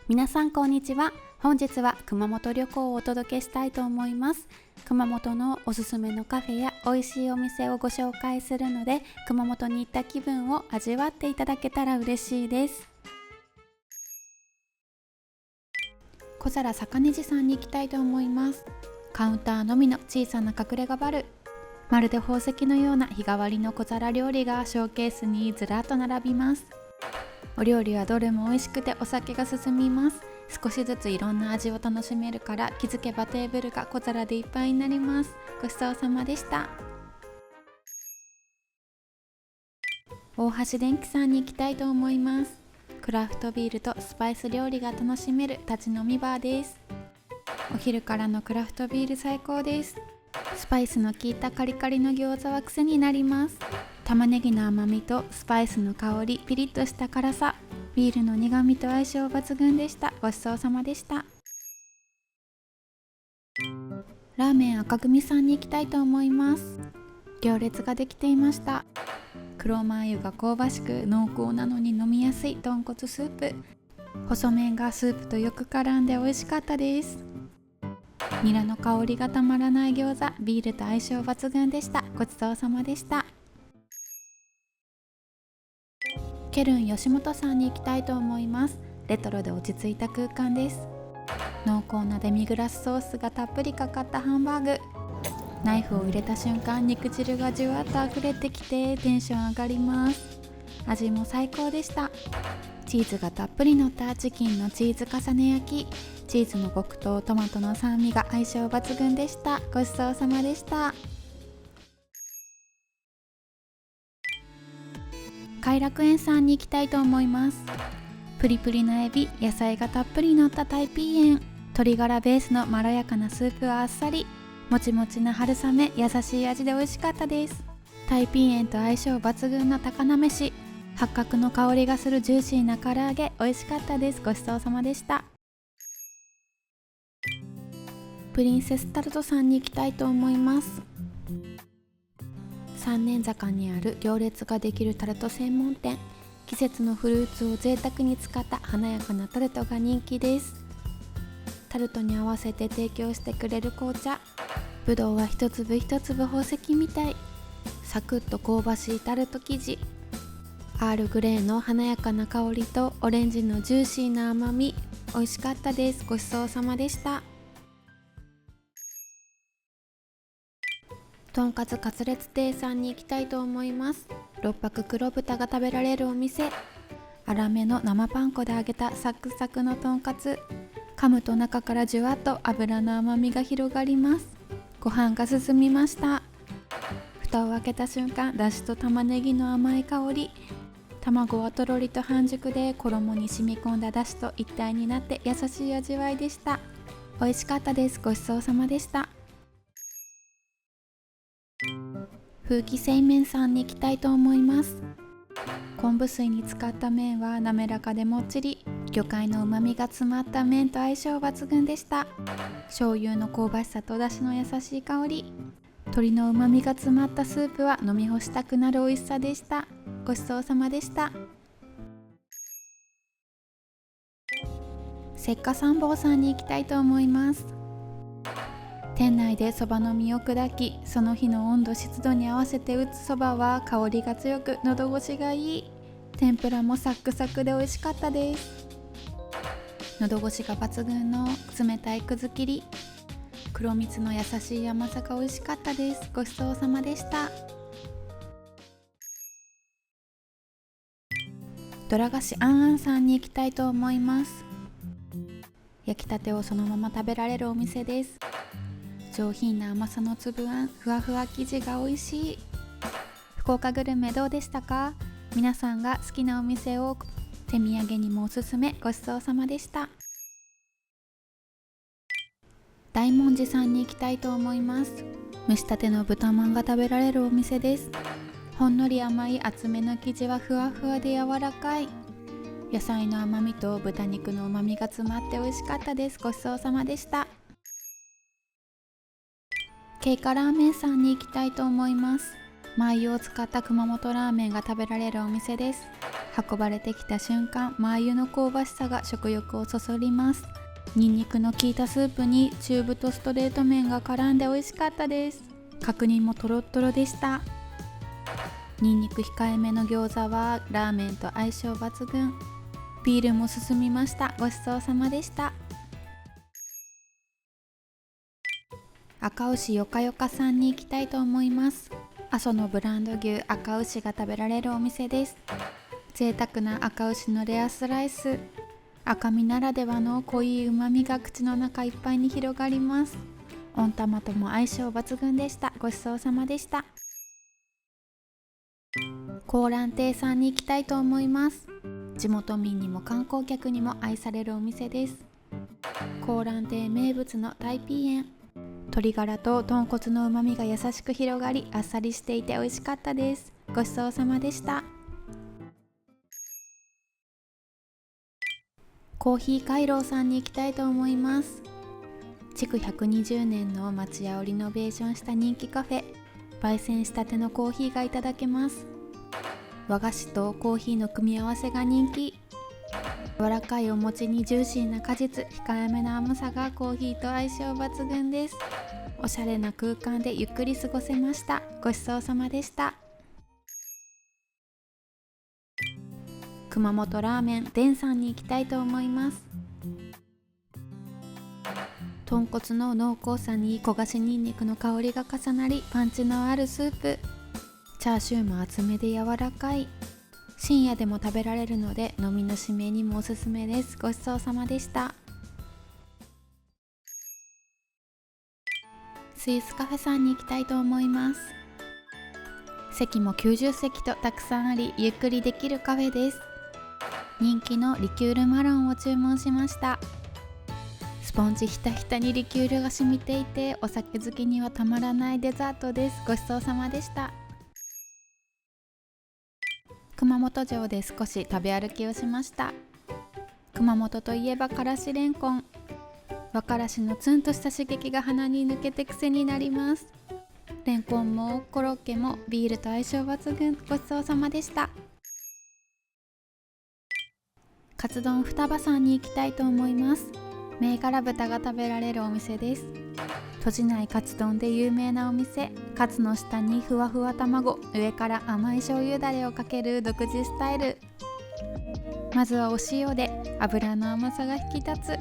皆さんこんにちは。本日は熊本旅行をお届けしたいと思います。熊本のおすすめのカフェや美味しいお店をご紹介するので、熊本に行った気分を味わっていただけたら嬉しいです。小皿坂根寺さんに行きたいと思います。カウンターのみの小さな隠れ家バル、まるで宝石のような日替わりの小皿料理がショーケースにずらっと並びます。お料理はどれも美味しくてお酒が進みます。少しずついろんな味を楽しめるから気づけばテーブルが小皿でいっぱいになります。ごちそうさまでした。大橋電機さんに行きたいと思います。クラフトビールとスパイス料理が楽しめる立ち飲みバーです。お昼からのクラフトビール最高です。スパイスの効いたカリカリの餃子は癖になります。玉ねぎの甘みとスパイスの香り、ピリッとした辛さ、ビールの苦みと相性抜群でした。ごちそうさまでした。ラーメン赤組さんに行きたいと思います。行列ができていました。黒マー油が香ばしく濃厚なのに飲みやすい豚骨スープ、細麺がスープとよく絡んで美味しかったです。ニラの香りがたまらない餃子、ビールと相性抜群でした。ごちそうさまでした。ケルン吉本さんに行きたいと思います。レトロで落ち着いた空間です。濃厚なデミグラスソースがたっぷりかかったハンバーグ、ナイフを入れた瞬間肉汁がじゅわっとあふれてきてテンション上がります。味も最高でした。チーズがたっぷり乗ったチキンのチーズ重ね焼き、チーズのコクとトマトの酸味が相性抜群でした。ごちそうさまでした。偕楽園さんに行きたいと思います。プリプリのエビ、野菜がたっぷり乗ったタイピーエン、鶏ガラベースのまろやかなスープはあっさり、もちもちな春雨、優しい味で美味しかったです。タイピーエンと相性抜群の高菜飯、八角の香りがするジューシーな唐揚げ、美味しかったです。ごちそうさまでした。プリンセスタルトさんに行きたいと思います。三年坂にある行列ができるタルト専門店、季節のフルーツを贅沢に使った華やかなタルトが人気です。タルトに合わせて提供してくれる紅茶、ぶどうは一粒一粒宝石みたい、サクッと香ばしいタルト生地、アールグレーの華やかな香りとオレンジのジューシーな甘み、美味しかったです。ごちそうさまでした。とんかつカツレツ亭さんに行きたいと思います。六白黒豚が食べられるお店、粗めの生パン粉で揚げたサクサクのとんかつ、噛むと中からじゅわっと油の甘みが広がります。ご飯が進みました。蓋を開けた瞬間、だしと玉ねぎの甘い香り、卵はとろりと半熟で衣に染み込んだだしと一体になって優しい味わいでした。美味しかったです。ごちそうさまでした。風紀製麺さんに行きたいと思います。昆布水に使った麺は滑らかでもっちり、魚介の旨味が詰まった麺と相性抜群でした。醤油の香ばしさとだしの優しい香り、鶏の旨味が詰まったスープは飲み干したくなる美味しさでした。ごちそうさまでした。せっか三坊さんに行きたいと思います。店内でそばの実を砕き、その日の温度湿度に合わせて打つそばは香りが強く喉越しがいい。天ぷらもサックサクで美味しかったです。喉越しが抜群の冷たいくず切り、黒蜜の優しい甘さが美味しかったです。ごちそうさまでした。どら菓子あんあんさんに行きたいと思います。焼きたてをそのまま食べられるお店です。上品な甘さの粒あん、ふわふわ生地が美味しい。福岡グルメどうでしたか？皆さんが好きなお店を手土産にもおすすめ。ごちそうさまでした。大文字さんに行きたいと思います。蒸したての豚まんが食べられるお店です。ほんのり甘い厚めの生地はふわふわで柔らかい。野菜の甘みと豚肉の旨みが詰まって美味しかったです。ごちそうさまでした。ケイカラーメンさんに行きたいと思います。マー油を使った熊本ラーメンが食べられるお店です。運ばれてきた瞬間、マー油の香ばしさが食欲をそそります。ニンニクの効いたスープに中太ストレート麺が絡んで美味しかったです。角煮もとろっとろでした。ニンニク控えめの餃子はラーメンと相性抜群。ビールも進みました。ごちそうさまでした。赤牛よかよかさんに行きたいと思います。阿蘇のブランド牛赤牛が食べられるお店です。贅沢な赤牛のレアスライス、赤身ならではの濃い旨味が口の中いっぱいに広がります。温玉とも相性抜群でした。ごちそうさまでした。香蘭亭さんに行きたいと思います。地元民にも観光客にも愛されるお店です。香蘭亭名物のタイピーエン、鶏ガラと豚骨の旨味が優しく広がり、あっさりしていて美味しかったです。ごちそうさまでした。コーヒー回廊さんに行きたいと思います。築120年の町屋をリノベーションした人気カフェ、焙煎したてのコーヒーがいただけます。和菓子とコーヒーの組み合わせが人気。柔らかいお餅にジューシーな果実、控えめな甘さがコーヒーと相性抜群です。おしゃれな空間でゆっくり過ごせました。ごちそうさまでした。熊本ラーメン伝さんに行きたいと思います。豚骨の濃厚さに焦がしにんにくの香りが重なり、パンチのあるスープ、チャーシューも厚めで柔らかい。深夜でも食べられるので飲みの締めにもおすすめです。ごちそうさまでした。スイスカフェさんに行きたいと思います。席も90席とたくさんあり、ゆっくりできるカフェです。人気のリキュールマロンを注文しました。スポンジひたひたにリキュールが染みていて、お酒好きにはたまらないデザートです。ごちそうさまでした。熊本城で少し食べ歩きをしました。熊本といえばからしれんこん、和からしのツンとした刺激が鼻に抜けて癖になります。れんこんもコロッケもビールと相性抜群。ごちそうさまでした。カツ丼双葉さんに行きたいと思います。銘柄豚が食べられるお店です。閉じないカツ丼で有名なお店。カツの下にふわふわ卵、上から甘い醤油だれをかける独自スタイル。まずはお塩で油の甘さが引き立つ。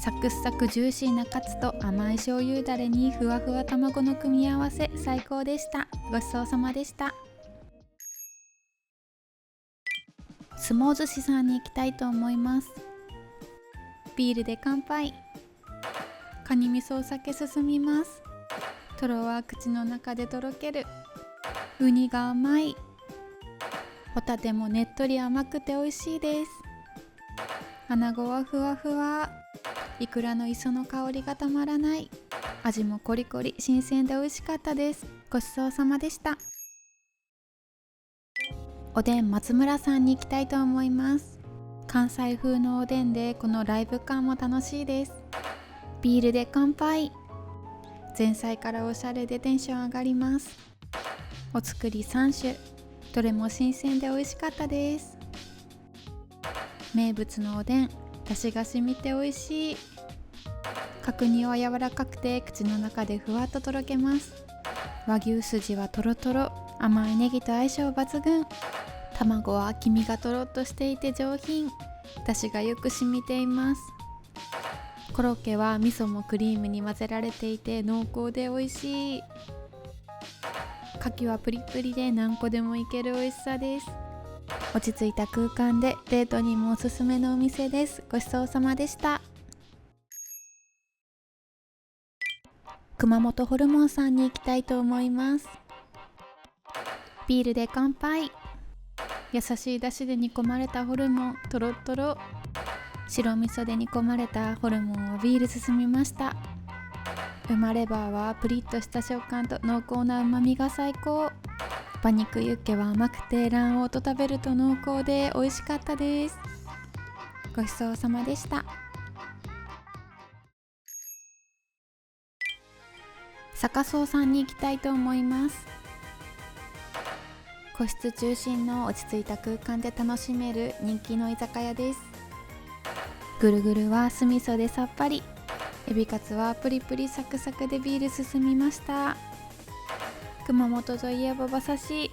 サクサクジューシーなカツと甘い醤油だれにふわふわ卵の組み合わせ、最高でした。ごちそうさまでした。相撲寿司さんに行きたいと思います。ビールで乾杯。カニ味噌お酒進みます。トロは口の中でとろける。ウニが甘い。ホタテもねっとり甘くて美味しいです。穴子はふわふわ。イクラの磯の香りがたまらない。味もコリコリ、新鮮で美味しかったです。ごちそうさまでした。おでん松村さんに行きたいと思います。関西風のおでんで、このライブ感も楽しいです。ビールで乾杯。前菜からおしゃれでテンション上がります。お作り3種、どれも新鮮で美味しかったです。名物のおでん、出汁が染みて美味しい。角煮は柔らかくて口の中でふわっととろけます。和牛筋はとろとろ、甘いネギと相性抜群。卵は黄身がとろっとしていて上品。出汁がよく染みています。コロッケは味噌もクリームに混ぜられていて濃厚で美味しい。牡蠣はプリプリで何個でもいける美味しさです。落ち着いた空間でデートにもおすすめのお店です。ごちそうさまでした。熊本ホルモンさんに行きたいと思います。ビールで乾杯。優しい出汁で煮込まれたホルモン、とろっとろ。白味噌で煮込まれたホルモンをビール進みました。馬レバーはプリッとした食感と濃厚な旨味が最高。馬肉ユッケは甘くて卵黄と食べると濃厚で美味しかったです。ごちそうさまでした。坂荘さんに行きたいと思います。個室中心の落ち着いた空間で楽しめる人気の居酒屋です。ぐるぐるは酢味噌でさっぱり、エビカツはプリプリサクサクでビール進みました。熊本といえば馬刺し、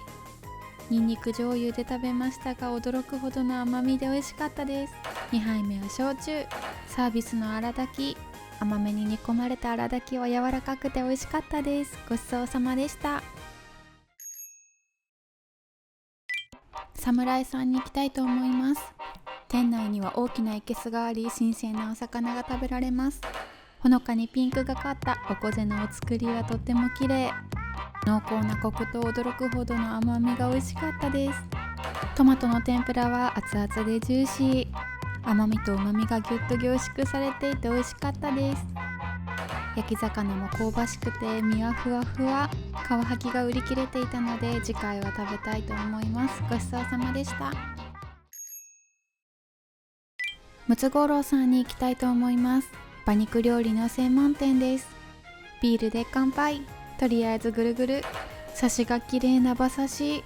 にんにく醤油で食べましたが驚くほどの甘みで美味しかったです。2杯目は焼酎、サービスの荒炊き、甘めに煮込まれた荒炊きは柔らかくて美味しかったです。ごちそうさまでした。侍さんに行きたいと思います。店内には大きな生けすがあり、新鮮なお魚が食べられます。ほのかにピンクがかったおこぜのお作りはとっても綺麗。濃厚なコクと驚くほどの甘みが美味しかったです。トマトの天ぷらは熱々でジューシー、甘みと旨みがぎゅっと凝縮されていて美味しかったです。焼き魚も香ばしくて身はふわふわ、カワハギが売り切れていたので次回は食べたいと思います。ごちそうさまでした。ムツゴロウさんに行きたいと思います。馬肉料理の専門店です。ビールで乾杯。とりあえずぐるぐる。サシが綺麗な馬刺し、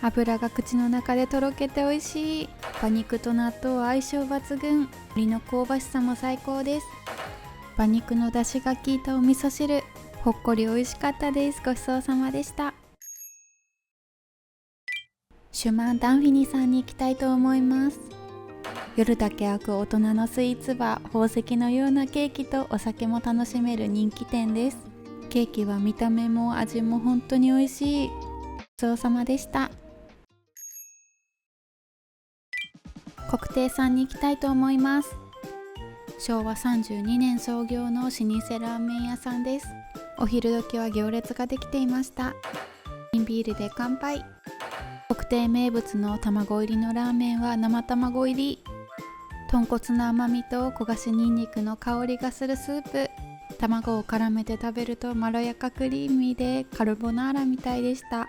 脂が口の中でとろけて美味しい。馬肉と納豆は相性抜群。鶏の香ばしさも最高です。馬肉の出汁が効いたお味噌汁、ほっこり美味しかったです。ごちそうさまでした。シュマンダンフィニさんに行きたいと思います。夜だけ開く大人のスイーツバー、宝石のようなケーキとお酒も楽しめる人気店です。ケーキは見た目も味も本当に美味しい。ごちそうさまでした。国亭さんに行きたいと思います。昭和32年創業の老舗ラーメン屋さんです。お昼時は行列ができていました。ビールで乾杯。国亭名物の卵入りのラーメンは生卵入り。豚骨の甘みと焦がしニンニクの香りがするスープ。卵を絡めて食べるとまろやかクリーミーでカルボナーラみたいでした。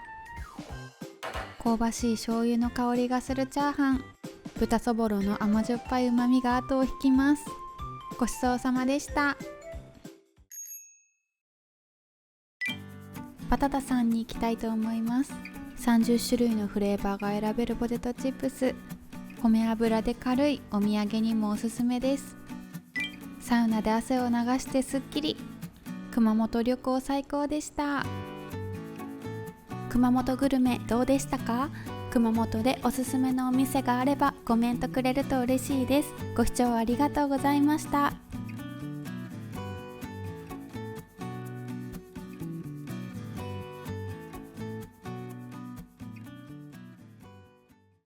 香ばしい醤油の香りがするチャーハン。豚そぼろの甘じょっぱい旨味が後を引きます。ごちそうさまでした。バタタさんに行きたいと思います。30種類のフレーバーが選べるポテトチップス、米油で軽い、お土産にもおすすめです。サウナで汗を流してすっきり。熊本旅行最高でした。熊本グルメどうでしたか？熊本でおすすめのお店があればコメントくれると嬉しいです。ご視聴ありがとうございました。